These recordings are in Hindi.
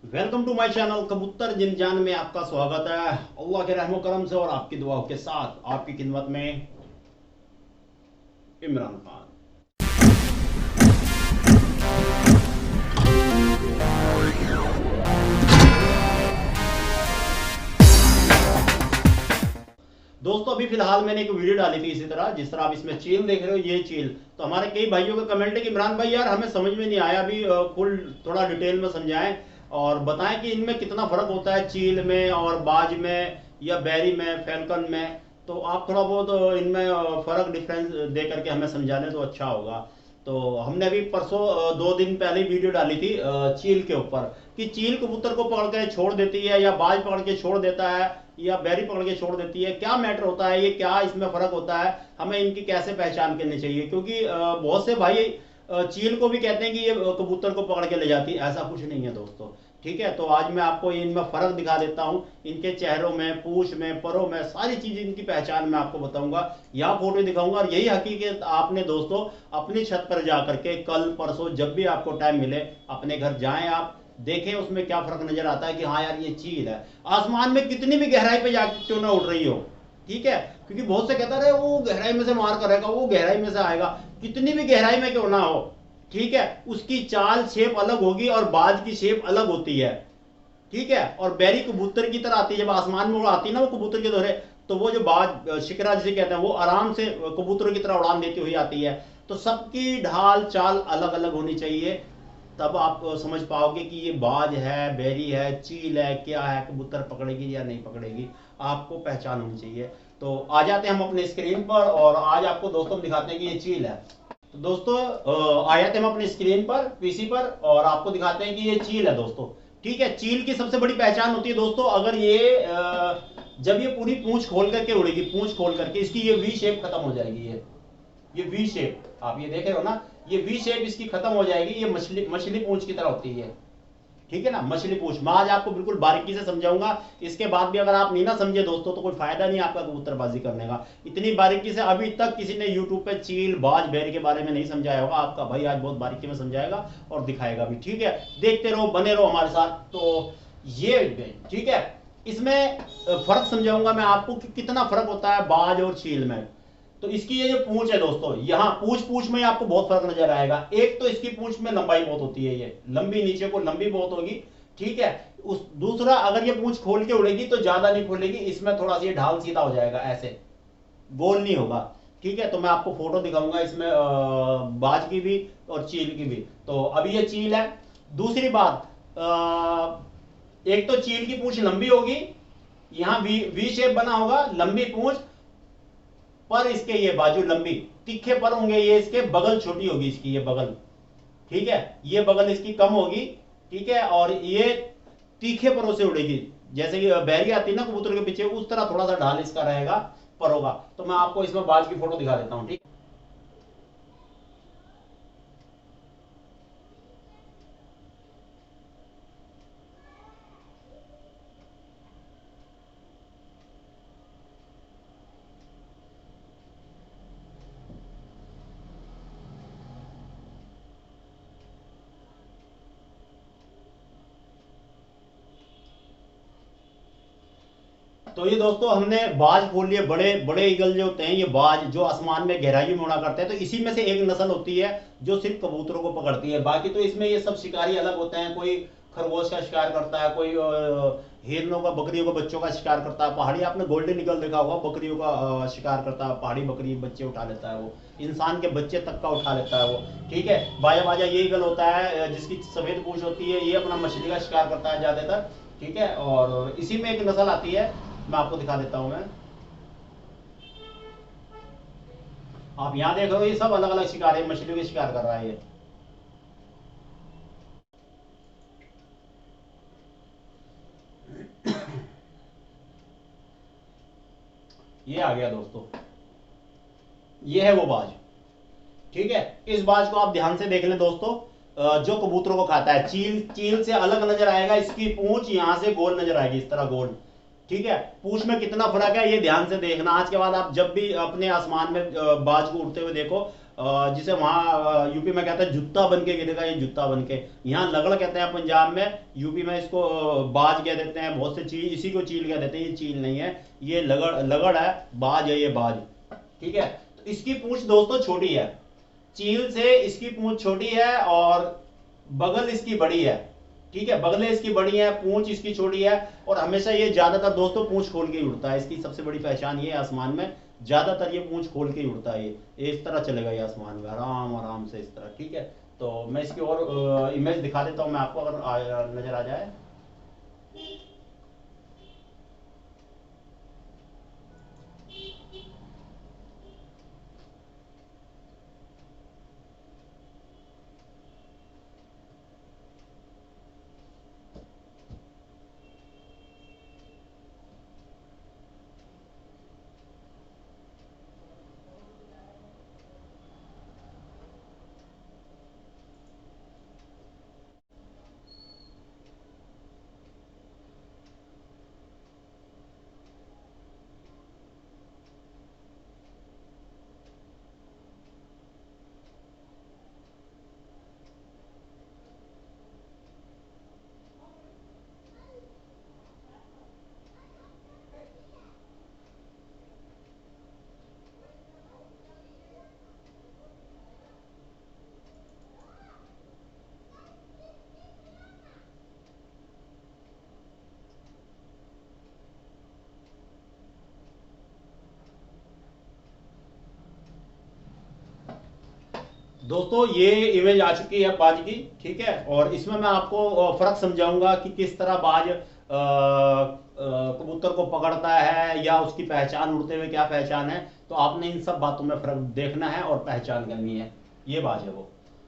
वेलकम टू माय चैनल कबूतर जिन जान में आपका स्वागत है। अल्लाह के रहमो करम से और आपकी दुआओं के साथ आपकी खिदमत में इमरान खान। दोस्तों अभी फिलहाल मैंने एक वीडियो डाली थी इसी तरह, जिस तरह आप इसमें चील देख रहे हो, ये चील। तो हमारे कई भाइयों का कमेंट है कि इमरान भाई यार हमें समझ में नहीं आया, अभी फुल थोड़ा डिटेल में समझाएं और बताएं कि इनमें कितना फर्क होता है, चील में और बाज में या बैरी में, फैल्कन में। तो आप थोड़ा बहुत इनमें फर्क डिफरेंस दे करके हमें समझा दें तो अच्छा होगा। तो हमने अभी परसों 2 दिन पहले वीडियो डाली थी चील के ऊपर, कि चील कबूतर को पकड़ के छोड़ देती है या बाज पकड़ के छोड़ देता है या बैरी पकड़ के छोड़ देती है, क्या मैटर होता है, ये क्या इसमें फर्क होता है, हमें इनकी कैसे पहचान करनी चाहिए। क्योंकि बहुत से भाई चील को भी कहते हैं कि ये कबूतर को पकड़ के ले जाती है, ऐसा कुछ नहीं है दोस्तों। ठीक है, तो आज मैं आपको इनमें फर्क दिखा देता हूं, इनके चेहरों में, पूछ में, परों में, सारी चीजें इनकी पहचान मैं आपको बताऊंगा, या फोटो दिखाऊंगा। और यही हकीकत आपने दोस्तों अपनी छत पर जा करके कल परसों जब भी आपको टाइम मिले अपने घर जाएं, आप देखें उसमें क्या फर्क नजर आता है कि हाँ यार ये चील है। आसमान में कितनी भी गहराई पे जाके क्यों ना उड़ रही हो, ठीक है, क्योंकि बहुत से कहता रहे वो गहराई में से मार करेगा, वो गहराई में से आएगा, कितनी भी गहराई में क्यों ना हो, ठीक है, उसकी चाल शेप अलग होगी और बाज की शेप अलग होती है। ठीक है, और बैरी कबूतर की तरह आती है, जब आसमान में आती है ना वो कबूतर के दोहरे, तो वो जो बाज शिकरा जिसे कहते हैं वो आराम से कबूतरों की तरह उड़ान देती हुई आती है। तो सबकी ढाल चाल अलग अलग होनी चाहिए, तब आप समझ पाओगे कि ये बाज है, बैरी है, चील है, क्या है, कबूतर पकड़ेगी या नहीं पकड़ेगी, आपको पहचान होनी चाहिए। तो आ जाते हैं हम अपने स्क्रीन पर और आज आपको दोस्तों दिखाते हैं कि ये चील है। तो दोस्तों आ जाते हैं हम अपनी स्क्रीन पर, पीसी पर, और आपको दिखाते हैं कि ये चील है दोस्तों। ठीक है, चील की सबसे बड़ी पहचान होती है दोस्तों, अगर ये जब ये पूरी पूंछ खोल करके उड़ेगी, पूंछ खोल करके इसकी ये वी शेप खत्म हो जाएगी, ये वी शेप आप ये देख रहे हो ना, ये वी शेप इसकी खत्म हो जाएगी, ये मछली मछली पूंछ की तरह होती है। ठीक है ना, मछली पूंछ। मैं आज आपको बिल्कुल बारीकी से समझाऊंगा, इसके बाद भी अगर आप नहीं ना समझे दोस्तों तो कोई फायदा नहीं आपका कबूतरबाजी करने का। इतनी बारीकी से अभी तक किसी ने यूट्यूब पे चील, बाज, बैर के बारे में नहीं समझाया होगा, आपका भाई आज बहुत बारीकी में समझाएगा और दिखाएगा भी। ठीक है, देखते रहो, बने रहो हमारे साथ। तो ये ठीक है, इसमें फर्क समझाऊंगा मैं आपको कि कितना फर्क होता है बाज और चील में। तो इसकी ये जो पूंछ है दोस्तों, यहाँ पूंछ पूंछ में आपको बहुत फर्क नजर आएगा। एक तो इसकी पूंछ में लंबाई बहुत होती है, ये लंबी, नीचे को लंबी बहुत होगी। ठीक है, उस दूसरा अगर ये पूंछ खोल के उड़ेगी तो ज्यादा नहीं खोलेगी, इसमें थोड़ा सा ये ढाल सीधा हो जाएगा, ऐसे गोल नहीं होगा। ठीक है, तो मैं आपको फोटो दिखाऊंगा इसमें बाज की भी और चील की भी। तो अभी ये चील है। दूसरी बात, एक तो चील की पूंछ लंबी होगी, यहां वी शेप बना होगा, लंबी पूंछ, पर इसके ये बाजू लंबी, तीखे पर होंगे, ये इसके बगल छोटी होगी, इसकी ये बगल, ठीक है, ये बगल इसकी कम होगी। ठीक है, और ये तीखे परों से उड़ेगी, जैसे कि बैरी आती है ना कबूतर के पीछे, उस तरह थोड़ा सा ढाल इसका रहेगा परों का। तो मैं आपको इसमें बाज की फोटो दिखा देता हूं। ठीक, तो ये दोस्तों हमने बाज खोल लिए, बड़े बड़े ईगल जो होते हैं, ये बाज जो आसमान में गहराई में उड़ा करते हैं, तो इसी में से एक नस्ल होती है जो सिर्फ कबूतरों को पकड़ती है। बाकी तो इसमें ये सब शिकारी अलग होते हैं, कोई खरगोश का शिकार करता है, कोई हिरणों का, बकरियों का बच्चों का शिकार करता है, पहाड़ी आपने गोल्डन ईगल देखा होगा, बकरियों का शिकार करता है, पहाड़ी बकरी बच्चे उठा लेता है वो, इंसान के बच्चे तक का उठा लेता है वो। ठीक है, बाजा बाजा ये ईगल होता है जिसकी सफेद पूंछ होती है, ये अपना मछली का शिकार करता है ज्यादातर। ठीक है, और इसी में एक नस्ल आती है, मैं आपको दिखा देता हूं मैं। आप यहां देख रहे हो, ये सब अलग अलग शिकार है, मछलियों के शिकार कर रहा है ये आ गया दोस्तों, ये है वो बाज। ठीक है, इस बाज को आप ध्यान से देख लें दोस्तों, जो कबूतरों को खाता है। चील चील से अलग नजर आएगा, इसकी पूंछ यहां से गोल नजर आएगी, इस तरह गोल। ठीक है, पूंछ में कितना फर्क है ये ध्यान से देखना। आज के बाद आप जब भी अपने आसमान में बाज को उड़ते हुए देखो, जिसे वहाँ यूपी में कहते हैं जुत्ता बन के गिरेगा, ये जुत्ता बन के। यहाँ लगड़ कहते हैं पंजाब में, यूपी में इसको बाज कह देते हैं, बहुत से चीज इसी को चील कह देते हैं। ये चील नहीं है, ये लगड़ लगड़ है, बाज है ये बाज। ठीक है, तो इसकी पूंछ दोस्तों छोटी है, चील से इसकी पूंछ छोटी है और बगल इसकी बड़ी है। ठीक है, बगलें इसकी बड़ी है, पूंछ इसकी छोटी है, और हमेशा ये ज्यादातर दोस्तों पूंछ खोल के ही उड़ता है। इसकी सबसे बड़ी पहचान ये है, आसमान में ज्यादातर ये पूंछ खोल के ही उड़ता है। ये इस तरह चलेगा ये आसमान में आराम आराम से इस तरह। ठीक है, तो मैं इसकी और इमेज दिखा देता हूं मैं आपको, अगर नजर आ जाए। दोस्तों ये इमेज आ चुकी है बाज की। ठीक है, और इसमें मैं आपको फर्क समझाऊंगा कि किस तरह बाज कबूतर को पकड़ता है, या उसकी पहचान उड़ते हुए क्या पहचान है। तो आपने इन सब बातों में फर्क देखना है और पहचान करनी है। ये बाज है वो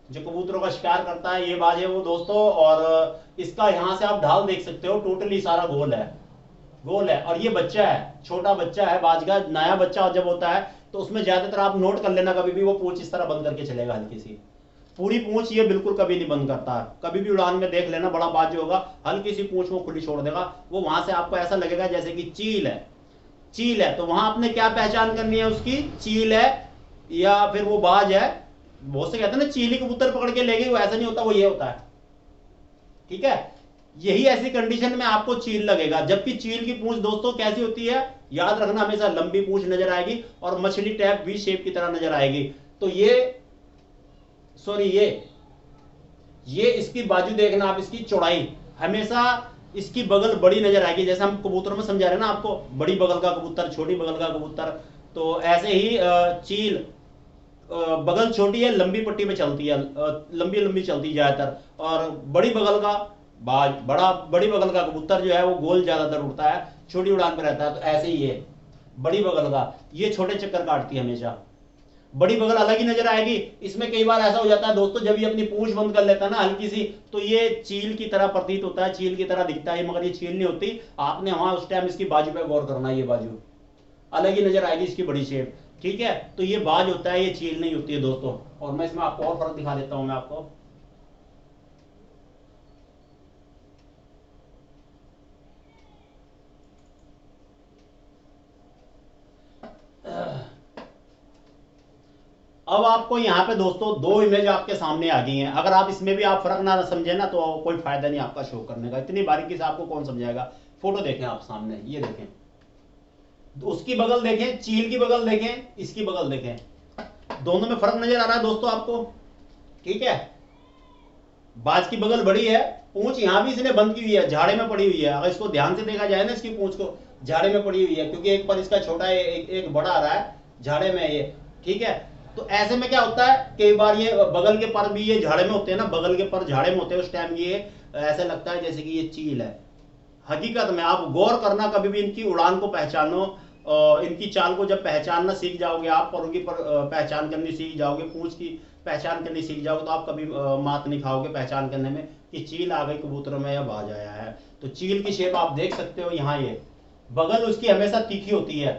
जो कबूतरों का शिकार करता है, ये बाज है वो दोस्तों। और इसका यहाँ से आप ढाल देख सकते हो, टोटली सारा गोल है, गोल है। और ये बच्चा है, छोटा बच्चा है बाज का, नया बच्चा जब होता है तो उसमें ज्यादातर आप नोट कर लेना, कभी भी वो पूंछ इस तरह बंद करके चलेगा, हल्की सी पूरी पूंछ ये बिल्कुल कभी नहीं बंद करता। कभी भी उड़ान में देख लेना, बड़ा बाज जो होगा हल्की सी पूंछ वो खुली छोड़ देगा, वो वहां से आपको ऐसा लगेगा जैसे कि चील है, चील है। तो वहां आपने क्या पहचान करनी है उसकी, चील है या फिर वो बाज है। बहुत से कहते हैं ना चीली कबूतर पकड़ के ले गई, वो ऐसा नहीं होता, वो ये होता है। ठीक है, यही ऐसी कंडीशन में आपको चील लगेगा। जबकि चील की पूंछ दोस्तों कैसी होती है, याद रखना, हमेशा लंबी पूंछ नजर आएगी और मछली टैप वी शेप की तरह नजर आएगी। तो ये सॉरी ये इसकी बाजू देखना आप, इसकी चौड़ाई हमेशा इसकी बगल बड़ी नजर आएगी। जैसे हम कबूतरों में समझा रहे हैं ना आपको, बड़ी बगल का कबूतर, छोटी बगल का कबूतर, तो ऐसे ही चील बगल छोटी है, लंबी पट्टी में चलती है, लंबी लंबी चलती है ज्यादातर। और बड़ी बगल का बाज, बड़ी बगल का कबूतर जो है वो गोल ज्यादातर उड़ता है, छोटी उड़ान पे रहता है। तो ऐसे ही है बड़ी बगल का, ये छोटे चक्कर काटती है हमेशा, बड़ी बगल अलग ही नजर आएगी। इसमें कई बार ऐसा हो जाता है दोस्तों, जब ये अपनी पूंछ बंद कर लेता है ना हल्की सी, तो ये चील की तरह प्रतीत होता है, चील की तरह दिखता है, मगर ये चील नहीं होती। आपने वहां उस टाइम इसकी बाजू पे गौर करना है, ये बाजू अलग ही नजर आएगी, इसकी बड़ी शेप। ठीक है, तो ये बाज होता है, ये चील नहीं होती है दोस्तों। और मैं इसमें आपको और फर्क दिखा देता हूं मैं आपको। अब आपको यहाँ पे दोस्तों दो इमेज आपके सामने आ गई हैं। अगर आप इसमें भी आप फर्क ना समझे ना, तो कोई फायदा नहीं आपका शो करने का, इतनी बारीकी से आपको कौन समझाएगा। फोटो देखें आप सामने, ये देखें, उसकी बगल देखें, चील की बगल देखें, इसकी बगल देखें, दोनों में फर्क नजर आ रहा है दोस्तों आपको। ठीक है, बाज की बगल बड़ी है, पूंछ यहां भी इसने बंद की हुई है, झाड़े में पड़ी हुई है। अगर इसको ध्यान से देखा जाए ना, इसकी पूंछ को, झाड़े में पड़ी हुई है, क्योंकि एक पर इसका छोटा है, एक बड़ा आ रहा है, झाड़े में ये। ठीक है, तो ऐसे में क्या होता है, कई बार ये बगल के पर भी ये झाड़े में होते हैं ना, बगल के पर झाड़े में होते हैं, उस टाइम ये ऐसा लगता है जैसे कि ये चील है। हकीकत में आप गौर करना, कभी भी इनकी उड़ान को पहचानो, इनकी चाल को जब पहचानना सीख जाओगे आप, परों की पहचान करनी सीख जाओगे, पूंछ की पहचान करनी सीख जाओगे, तो आप कभी मात नहीं खाओगे पहचान करने में कि चील आ गई कबूतरों में या बाज आया है। तो चील की शेप आप देख सकते हो यहाँ, ये बगल उसकी हमेशा तीखी होती है।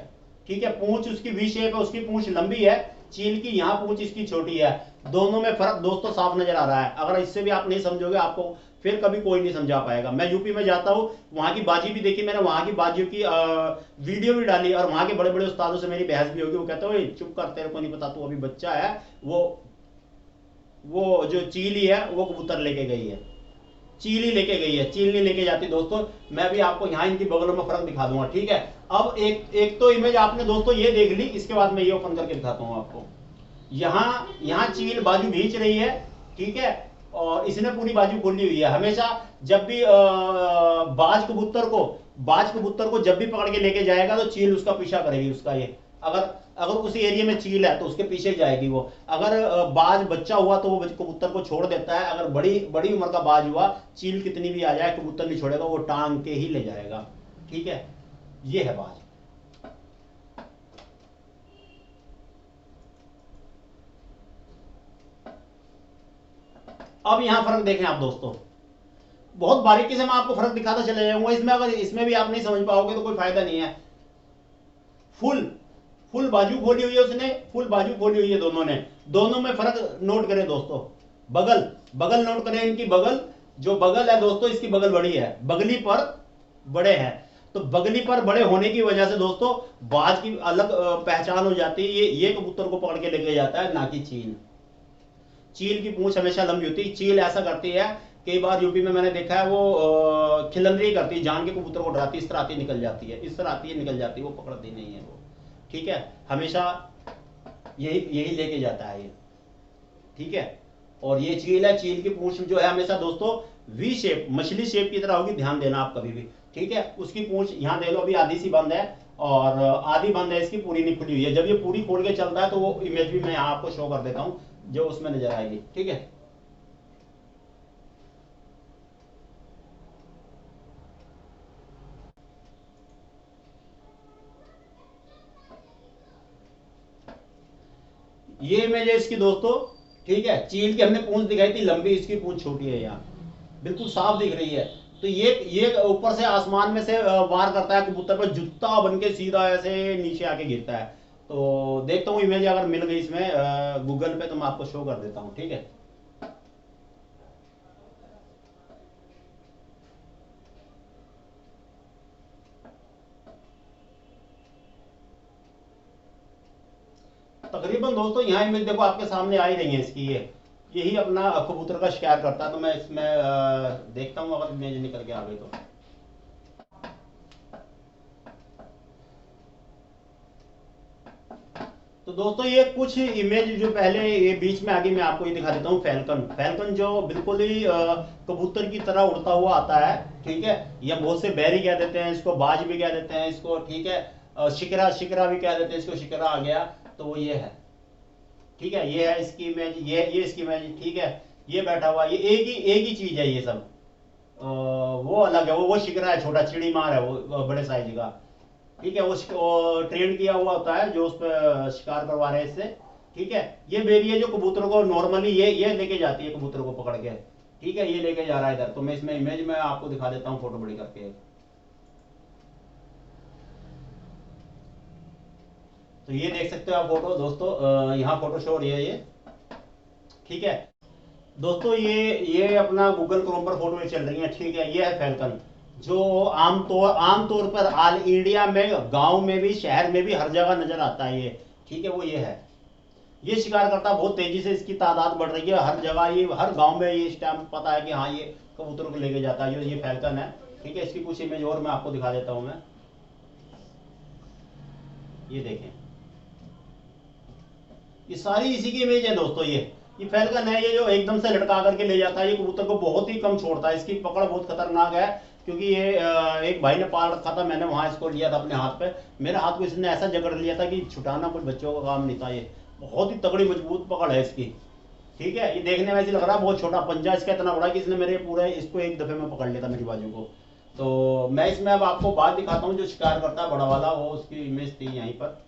ठीक है, पूंछ उसकी वी शेप है, उसकी पूंछ लंबी है, चील की यहाँ पूंछ इसकी छोटी है। दोनों में फर्क दोस्तों साफ नजर आ रहा है। अगर इससे भी आप नहीं समझोगे, आपको फिर कभी कोई नहीं समझा पाएगा। मैं यूपी में जाता हूँ, वहां की बाजी भी देखी मैंने, वहां की बाजियों की वीडियो भी डाली, और वहां के बड़े बड़े उस्तादों से मेरी बहस भी होगी। वो कहते हो चुप कर, तेरे को नहीं पता, तू अभी बच्चा है। वो जो चीली है वो कबूतर लेके गई है, चील ही लेके गई है, चील नहीं लेके जाती दोस्तों। मैं भी आपको यहाँ इनकी बगलों में फर्क दिखा दूंगा, ठीक है। अब एक एक तो इमेज आपने दोस्तों ये देख ली, इसके बाद मैं ये ओपन करके दिखाता हूँ आपको। यहाँ यहाँ चील बाजू खींच रही है, ठीक है, और इसने पूरी बाजू खोली हुई है। हमेशा जब भी बाज कबूतर को जब भी पकड़ के लेके जाएगा तो चील उसका पीछा करेगी उसका। ये अगर अगर उसी एरिया में चील है तो उसके पीछे जाएगी वो। अगर बाज बच्चा हुआ तो वो कबूतर को छोड़ देता है। अगर बड़ी बड़ी उम्र का बाज हुआ, चील कितनी भी आ जाए कबूतर नहीं छोड़ेगा, वो टांग के ही ले जाएगा, ठीक है। ये है बाज। अब यहां फर्क देखें आप दोस्तों, बहुत बारीकी से मैं आपको फर्क दिखाता चले जाऊंगा इसमें। अगर इसमें भी आप नहीं समझ पाओगे तो कोई फायदा नहीं है। फुल फुल बाजू खोली हुई है उसने, फुल बाजू खोली हुई है दोनों ने। दोनों में फर्क नोट करें दोस्तों। बगल बगल नोट करें इनकी बगल। जो बगल है दोस्तों, इसकी बगल बड़ी है, बगली पर बड़े हैं। तो बगली पर बड़े होने की वजह से दोस्तों बाज की अलग पहचान हो जाती है। ये कबूतर को पकड़ के लेके जाता है, ना कि चील। चील की पूंछ हमेशा लंबी होती है। चील ऐसा करती है, कई बार यूपी में मैंने देखा है, वो खिलंदरी करती है, जान के कबूतर को डराती है, इस तरह आती निकल जाती है, इस तरह आती है निकल जाती है, वो पकड़ती नहीं है वो, ठीक है। हमेशा यही यही लेके जाता है ये, ठीक है। और ये चील है, चील की पूंछ जो है हमेशा दोस्तों वी शेप, मछली शेप की तरह होगी, ध्यान देना आप कभी भी, ठीक है। उसकी पूंछ यहाँ दे लो, अभी आधी सी बंद है, और आधी बंद है इसकी, पूरी नहीं खुली हुई है। जब ये पूरी खोल के चलता है तो वो इमेज भी मैं यहाँ आपको शो कर देता हूँ, जो उसमें नजर आएगी, ठीक है। ये इमेज है इसकी दोस्तों, ठीक है। चील की हमने पूंछ दिखाई थी लंबी, इसकी पूंछ छोटी है, यहाँ बिल्कुल साफ दिख रही है। तो ये ऊपर से आसमान में से वार करता है कबूतर पर, जूता बन के सीधा ऐसे नीचे आके गिरता है। तो देखता हूँ इमेज अगर मिल गई इसमें गूगल पे तो मैं आपको शो कर देता हूँ, ठीक है। तकरीबन दोस्तों यहाँ इमेज देखो आपके सामने आ ही रही है इसकी। ये यही अपना कबूतर का शिकार करता है। तो मैं इसमें देखता हूँ अगर इमेज निकल के आ गई तो। तो दोस्तों ये कुछ इमेज जो पहले ये बीच में आगे मैं आपको ये दिखा देता हूँ। फैल्कन, फैल्कन जो बिल्कुल ही कबूतर की तरह उड़ता हुआ आता है, ठीक है। या बहुत से बैरी कह देते हैं इसको, बाज भी कह देते हैं इसको, ठीक है। शिकरा, शिकरा भी कह देते हैं इसको, शिकरा आ गया। तो वो ये है, ठीक है। ये है इसकी इमेज, ये इसकी इमेज, ठीक है। ये बैठा हुआ, ये एक ही चीज है ये सब। वो अलग है, वो शिकरा है, छोटा चिड़ी मार है वो बड़े साइज का, ठीक है। वो ट्रेन किया हुआ होता है जो उस पर शिकार करवा रहे हैं इससे, ठीक है। ये बेरी है जो कबूतरों को नॉर्मली ये लेके जाती है कबूतर को पकड़ के, ठीक है। ये लेके जा रहा है इधर। तो मैं इसमें इमेज में आपको दिखा देता हूँ फोटो बड़ी करके। तो ये देख सकते हो आप फोटो दोस्तों, यहाँ फोटो शो हो रही है ये, ठीक है। दोस्तों ये अपना गूगल क्रोम पर फोटो चल रही है, ठीक है। ये है फैल्कन, जो आमतौर पर ऑल इंडिया में, गांव में भी, शहर में भी, हर जगह नजर आता है ये, ठीक है। वो ये है, ये शिकार करता बहुत तेजी से, इसकी तादाद बढ़ रही है हर जगह। ये हर गांव में ये इस टाइम पता है कि हाँ ये कबूतरों को लेके जाता है। ये फैल्कन है, ठीक है। इसकी कुछ इमेज और मैं आपको दिखा देता हूँ मैं, ये देखें। ये सारी इसी की इमेज है दोस्तों। ये फैल्कन है, ये जो एकदम से लटका करके ले जाता है। ये कबूतर को बहुत ही कम छोड़ता है, इसकी पकड़ बहुत खतरनाक है। क्योंकि ये एक भाई ने पाल रखा था, मैंने वहां इसको लिया था अपने हाथ पे। मेरे हाथ को इसने ऐसा जकड़ लिया था कि छुटाना कुछ बच्चों का काम नहीं था। ये बहुत ही तगड़ी मजबूत पकड़ है इसकी, ठीक है। ये देखने में ऐसे लग रहा है बहुत छोटा, पंजा इसका इतना बड़ा कि इसने मेरे पूरे इसको एक दफे में पकड़ लिया था, मेरी बाजू को। तो मैं इसमें अब आपको बात दिखाता हूँ, जो शिकार करता है बड़ा वाला, वो उसकी इमेज थी यहीं पर।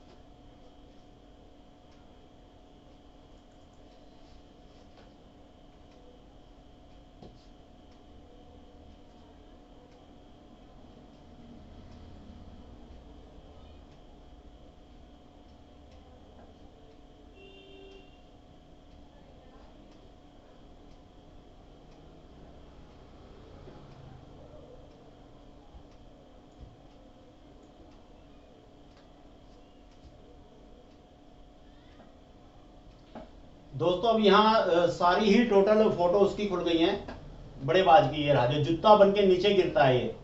दोस्तों अब यहाँ सारी ही टोटल फोटो उसकी खुल गई हैं। बड़े बाज की ये रहा जो जूता बन के नीचे गिरता है ये,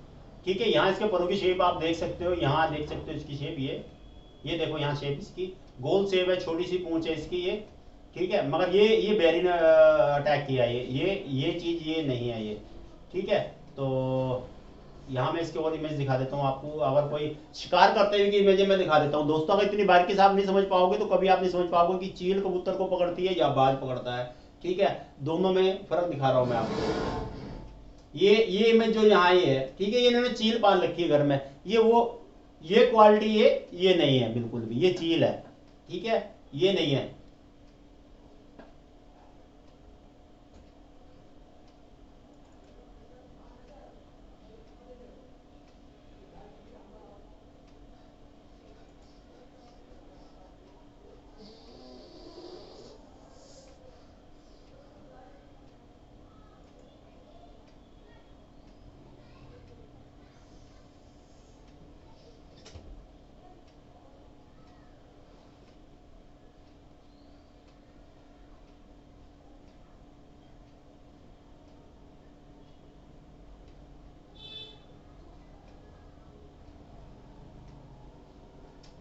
ठीक है। यहाँ इसके परों की शेप आप देख सकते हो, यहाँ देख सकते हो इसकी शेप, ये देखो यहाँ शेप इसकी गोल शेप है, छोटी सी पूंछ है इसकी ये, ठीक है। मगर ये बेरी ने अटैक किया, ये चीज ये नहीं है ये, ठीक है। तो यहाँ मैं इसके और इमेज दिखा देता हूँ आपको, अगर कोई शिकार करते हुए की इमेज मैं दिखा देता हूँ। दोस्तों अगर इतनी बारीकी से आप नहीं समझ पाओगे तो कभी आप नहीं समझ पाओगे कि चील कबूतर को पकड़ती है या बाज पकड़ता है, ठीक है। दोनों में फर्क दिखा रहा हूँ मैं आपको। ये इमेज जो यहाँ ये है, ठीक है, ये इन्होंने चील पाल रखी है घर में, ये क्वालिटी ये नहीं है बिल्कुल भी, ये चील है, ठीक है, ये नहीं है।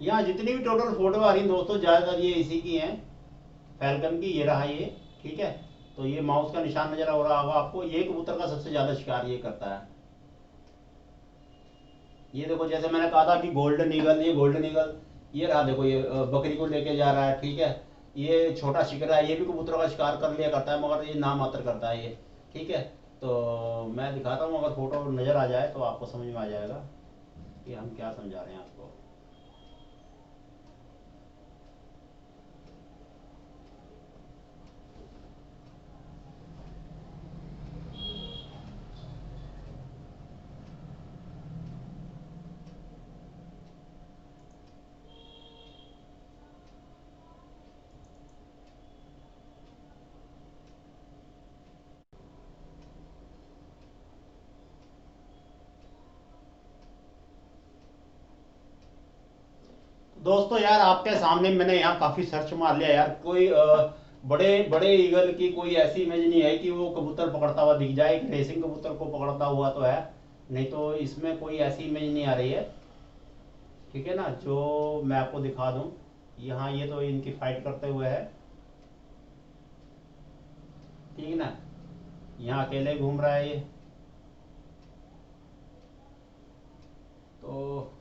यहाँ जितनी भी टोटल फोटो आ रही है दोस्तों, ज्यादातर ये इसी की हैं, फैल्कन की। ये रहा ये, ठीक है। तो ये माउस का निशान नजर हो रहा होगा आपको, ये कबूतर का सबसे ज्यादा शिकार ये करता है। ये देखो जैसे मैंने कहा था कि गोल्डन ईगल, ये गोल्डन ईगल, ये रहा देखो, ये बकरी को लेके जा रहा है, ठीक है। ये छोटा शिकरा है, ये भी कबूतरों का शिकार कर लिया करता है, मगर ये नाम मात्र करता है ये, ठीक है। तो मैं दिखाता हूँ, अगर फोटो नजर आ जाए तो आपको समझ में आ जाएगा कि हम क्या समझा रहे हैं आपको। दोस्तों यार आपके सामने मैंने यहाँ काफी सर्च मार लिया यार, कोई बड़े बड़े ईगल की कोई ऐसी इमेज नहीं है कि वो कबूतर पकड़ता हुआ दिख जाए। एक रेसिंग कबूतर को पकड़ता हुआ तो है, नहीं तो इसमें कोई ऐसी इमेज नहीं आ रही है, ठीक है ना, जो मैं आपको दिखा दूं। यहाँ ये तो इनकी फाइट करते हुए है, ठीक है ना, यहाँ अकेले घूम रहा है ये। तो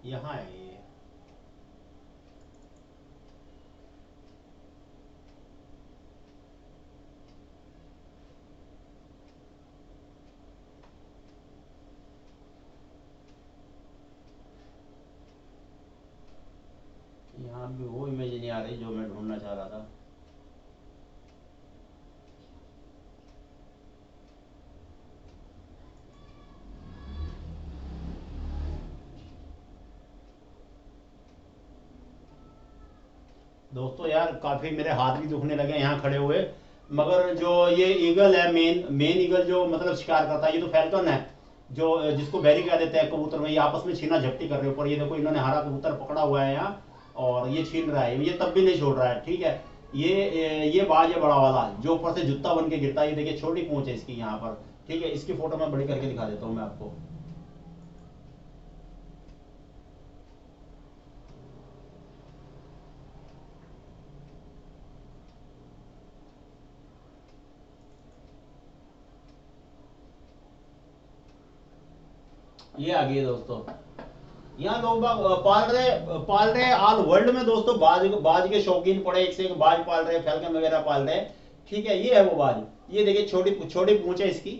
यहाँ है ये, यहाँ भी वो इमेज नहीं आ रही जो मैं ढूंढना चाह रहा था। दोस्तों यार काफी मेरे हाथ भी दुखने लगे यहाँ खड़े हुए। मगर जो ये ईगल है, मेन मेन ईगल जो मतलब शिकार करता है, ये तो फैल्कन है, जो जिसको बैरी कह देते हैं कबूतर में। ये आपस में छीना झपटी कर रहे हो, पर ये देखो इन्होंने हरा कबूतर पकड़ा हुआ है यहाँ, और ये छीन रहा है, ये तब भी नहीं छोड़ रहा है, ठीक है। ये बाज है बड़ा वाला जो ऊपर से जूता बन के गिरता है, ये देखिए छोटी पूंछ है इसकी यहाँ पर, ठीक है। इसकी फोटो मैं बड़ी करके दिखा देता हूँ मैं आपको। ये आ गई है दोस्तों। यहाँ लोग बाग पाल रहे ऑल वर्ल्ड में दोस्तों, बाज बाज के शौकीन पड़े, एक से एक बाज पाल रहे, फैल्कन वगैरह पाल रहे, ठीक है। ये है वो बाज, ये देखिए छोटी छोटी पूंछ है इसकी,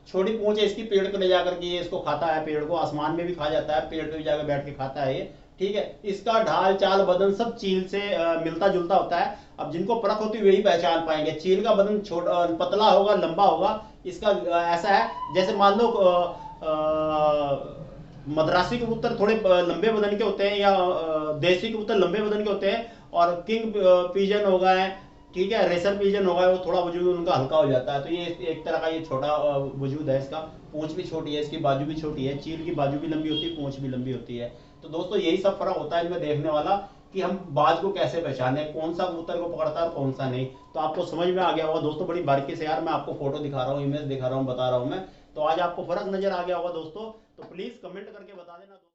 छोटी पूंछ है इसकी, पेड़ पे ले जाकर के ये इसको खाता है, पेड़ को आसमान में भी खा जाता है, पेड़ पे भी जाकर बैठ के खाता है ये, ठीक है। इसका ढाल चाल बदन सब चील से मिलता जुलता होता है। अब जिनको परख होती है वही पहचान पाएंगे, चील का बदन छोटा पतला होगा, लंबा होगा, इसका ऐसा है जैसे मान लो मद्रासी कबूतर थोड़े लंबे बदन के होते हैं, या देसी कबूतर लंबे बदन के होते हैं, और किंग पीजन हो गए, ठीक है, रेसर पीजन हो गए, वो थोड़ा वजूद उनका हल्का हो जाता है। तो ये एक तरह का ये छोटा वजूद है इसका, पूंछ भी छोटी है इसकी, बाजू भी छोटी है, चील की बाजू भी लंबी होती है, पूंछ भी लंबी होती है। तो दोस्तों यही सब फर्क होता है इनमें देखने वाला, कि हम बाज को कैसे पहचाने, कौन सा कबूतर को पकड़ता है और कौन सा नहीं। तो आपको समझ में आ गया होगा दोस्तों बड़ी बारीकी से। यार मैं आपको फोटो दिखा रहा हूँ, इमेज दिखा रहा हूँ, बता रहा हूँ मैं, तो आज आपको फर्क नजर आ गया होगा दोस्तों। तो प्लीज कमेंट करके बता देना।